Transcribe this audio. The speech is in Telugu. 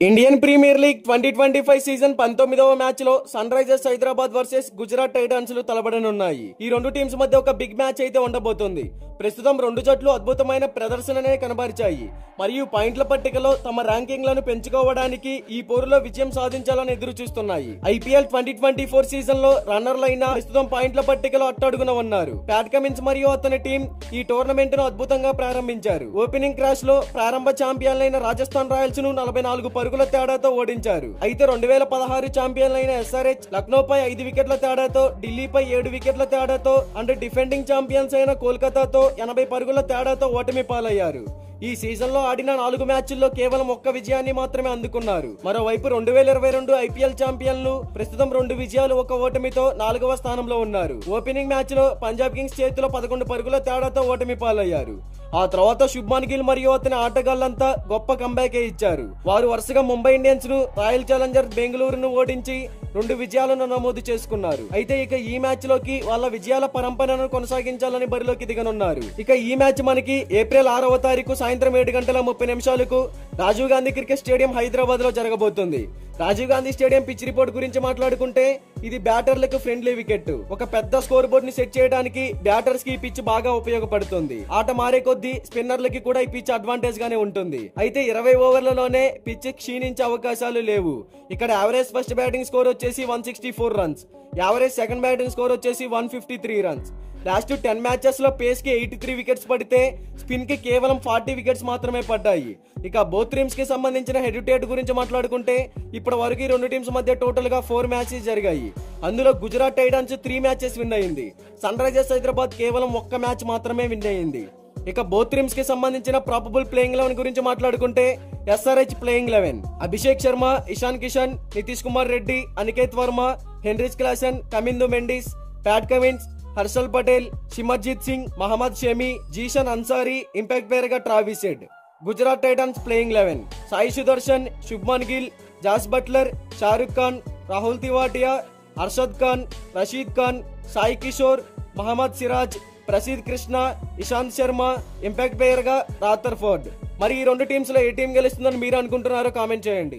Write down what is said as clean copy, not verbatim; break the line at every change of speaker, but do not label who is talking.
ఇండియన్ ప్రీమియర్ లీగ్ 2025 సీజన్ 19వ మ్యాచ్ లో Sunrisers Hyderabad versus Gujarat Titans లు తలపడనున్నాయి. ఈ రెండు టీమ్స్ మధ్య ఒక బిగ్ మ్యాచ్ అయితే ఉండబోతోంది. ప్రస్తుతం రెండు జట్లు అద్భుతమైన ప్రదర్శననే కనబరిచాయి మరియు పాయింట్ల పట్టికలో తమ ర్యాంకింగ్లను పెంచుకోవడానికి ఈ పోరులో విజయం సాధించాలని ఎదురు చూస్తున్నాయి. ఐపీఎల్ 2024 సీజన్ లో రన్నర్లైన ప్రస్తుతం పాయింట్ల పట్టికలో అట్టడుగున ఉన్నారు. ప్యాట్ కమిన్స్ మరియు అతని టీం ఈ టోర్నమెంట్ ను అద్భుతంగా ప్రారంభించారు. ఓపెనింగ్ క్రాష్ లో ప్రారంభ ఛాంపియన్లైన రాజస్థాన్ రాయల్స్ ను 44 పరుగుల తేడాతో ఓడించారు. అయితే 2016 ఛాంపియన్లైన ఎస్ఆర్హెచ్ లక్నోపై 5 వికెట్ల తేడాతో, ఢిల్లీపై 7 వికెట్ల తేడాతో అండ్ డిఫెండింగ్ ఛాంపియన్స్ అయిన కోల్కతాతో 80 పరుగుల తేడాతో ఓటమి పాలయ్యారు. ఈ సీజన్ లో ఆడిన 4 మ్యాచ్ల్లో కేవలం ఒక్క విజయాన్ని మాత్రమే అందుకున్నారు. మరోవైపు 2022 ఐపీఎల్ ఛాంపియన్లు ప్రస్తుతం 2 విజయాలు 1 ఓటమితో 4వ స్థానంలో ఉన్నారు. ఓపెనింగ్ మ్యాచ్ లో పంజాబ్ కింగ్స్ చేతిలో 11 పరుగుల తేడాతో ఓటమి పాలయ్యారు. ఆ తర్వాత శుభ్మన్ గిల్ మరియు అతని ఆటగాళ్లంతా గొప్ప కంబ్యాక్ ఇచ్చారు. వారు వరుసగా ముంబై ఇండియన్స్ ను, రాయల్ ఛాలెంజర్స్ బెంగళూరును ఓడించి 2 విజయాలను నమోదు చేసుకున్నారు. అయితే ఇక ఈ మ్యాచ్ లోకి వాళ్ళ విజయాల పరంపరను కొనసాగించాలని బరిలోకి దిగనున్నారు. ఇక ఈ మ్యాచ్ మనకి ఏప్రిల్ 6వ తారీఖు సాయంత్రం 7:30 రాజీవ్ గాంధీ క్రికెట్ స్టేడియం హైదరాబాద్ లో జరగబోతుంది. Rajiv Gandhi stadium pitch report గురించి మాట్లాడుకుంటే ఇది బ్యాటర్లకు ఫ్రెండ్లీ వికెట్. ఒక పెద్ద స్కోర్ బోర్డ్ ని సెట్ చేయడానికి బ్యాటర్స్ కి ఈ పిచ్ బాగా ఉపయోగపడుతుంది. ఆట మారే కొద్దీ స్పిన్నర్లకి కూడా ఈ పిచ్ అడ్వాంటేజ్ గానే ఉంటుంది. అయితే 20 ఓవర్లలోనే పిచ్ క్షీణించే అవకాశాలు లేవు. ఇక్కడ యావరేజ్ ఫస్ట్ బ్యాటింగ్ స్కోర్ వచ్చేసి 164 runs, average second batting score వచ్చేసి 153 రన్స్. లాస్ట్ 10 మ్యాచెస్ లో పేస్ కి 83 వికెట్స్ పడితే స్పిన్ కి కేవలం 40 వికెట్స్ మాత్రమే పడ్డాయి. ఇక బోత్ టీమ్స్ కి సంబంధించిన హెడ్ టు హెడ్ గురించి మాట్లాడుకుంటే ఇప్పటి వరకు ఈ రెండు టీమ్స్ మధ్య టోటల్ గా 4 మ్యాచెస్ జరిగాయి. అందులో గుజరాత్ టైటాన్స్ 3 మ్యాచెస్ విన్ అయింది. సన్ రైజర్స్ హైదరాబాద్ కేవలం 1 మ్యాచ్ మాత్రమే విన్ అయింది. ఇక బోత్ టీమ్స్ కి సంబంధించిన ప్రాబబుల్ ప్లేయింగ్ 11 గురించి మాట్లాడుకుంటే SRH playing 11 Abhishek Sharma, Ishan Kishan, Nitish Kumar Reddy, Aniket Varma, Heinrich Klaasen, Kamindu Mendis, Pat Cummins, Harshal Patel, Simarjeet Singh, Mohammed Shami, Zeeshan Ansari, impact player గా Travis Head. Gujarat Titans playing 11 Sai Sudharsan, Shubman Gill, Jos Buttler, Shahrukh Khan, Rahul Tewatia, Arshad Khan, Rashid Khan, Sai Kishore, Mohammed Siraj, Prasidh Krishna, Ishant Sharma, impact player గా రాథర్ఫోర్డ్. మరి ఈ రెండు టీమ్స్ లో ఏ టీం గెలుస్తుందని మీరు అనుకుంటున్నారో కామెంట్ చేయండి.